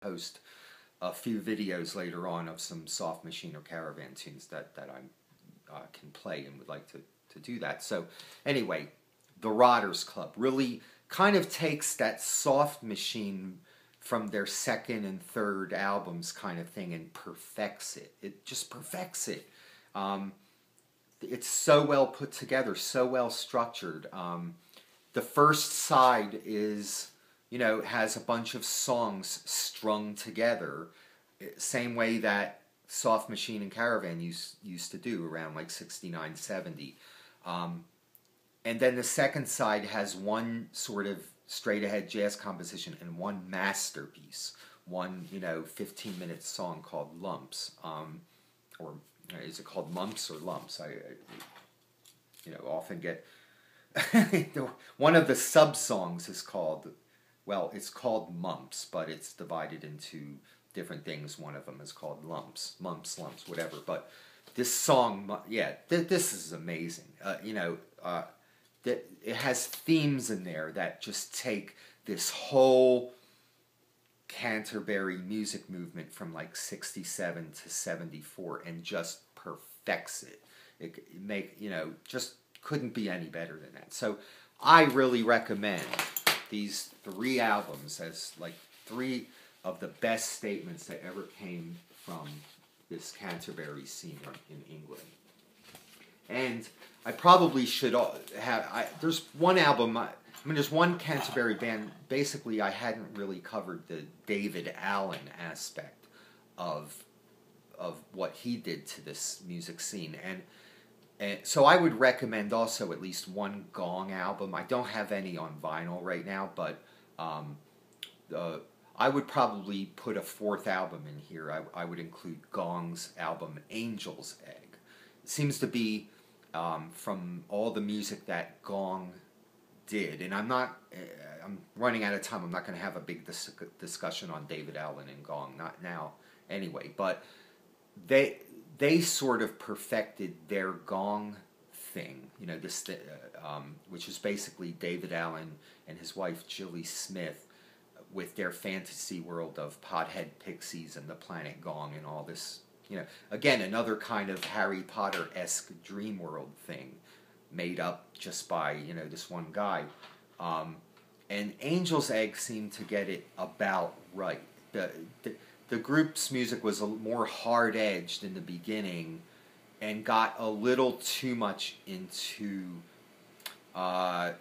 post a few videos later on of some Soft Machine or Caravan tunes that I can play and would like to do that. So anyway, the Rotters Club really kind of takes that Soft Machine from their second and third albums kind of thing and perfects it. It just perfects it. It's so well put together, so well structured. The first side is, has a bunch of songs strung together, same way that Soft Machine and Caravan used to do around like 69, 70. And then the second side has one sort of straight-ahead jazz composition and one masterpiece, one 15-minute song called Lumps, or is it called Mumps or Lumps? I often get one of the sub-songs is called, well, it's called Mumps, but it's divided into different things. One of them is called Lumps, Mumps, Lumps, whatever. But this song, yeah, this is amazing. It has themes in there that just take this whole Canterbury music movement from like 67 to 74 and just perfects it. Just couldn't be any better than that. So I really recommend these 3 albums as like 3 of the best statements that ever came from this Canterbury scene in England. And I probably should have, there's one album, there's one Canterbury band, basically I hadn't really covered the David Allen aspect of what he did to this music scene. And so I would recommend also at least one Gong album. I don't have any on vinyl right now, but I would probably put a 4th album in here. I would include Gong's album Angel's Egg. It seems to be from all the music that Gong did, and I'm running out of time. I'm not going to have a big discussion on David Allen and Gong, not now anyway, but they sort of perfected their Gong thing, which is basically David Allen and his wife Jilly Smith with their fantasy world of pothead pixies and the planet Gong and all this. Again, another kind of Harry Potter-esque dream world thing made up just by, this one guy. And Angel's Egg seemed to get it about right. The group's music was more hard-edged in the beginning and got a little too much into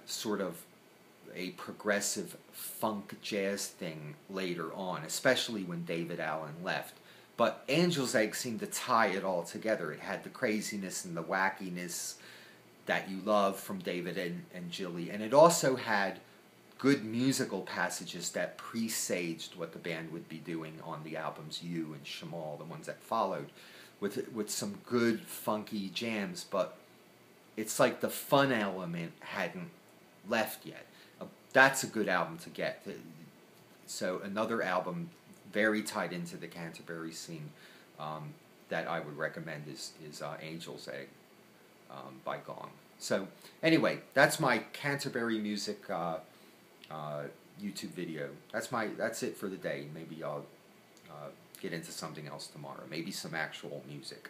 sort of a progressive funk jazz thing later on, especially when David Allen left. But Angel's Egg seemed to tie it all together. It had the craziness and the wackiness that you love from David and Jilly. And it also had good musical passages that presaged what the band would be doing on the albums You and Shamal, the ones that followed, with some good funky jams. But it's like the fun element hadn't left yet. That's a good album to get. So another album very tied into the Canterbury scene that I would recommend is Angel's Egg by Gong. So anyway, that's my Canterbury music YouTube video. That's it for the day. Maybe I'll get into something else tomorrow. Maybe some actual music.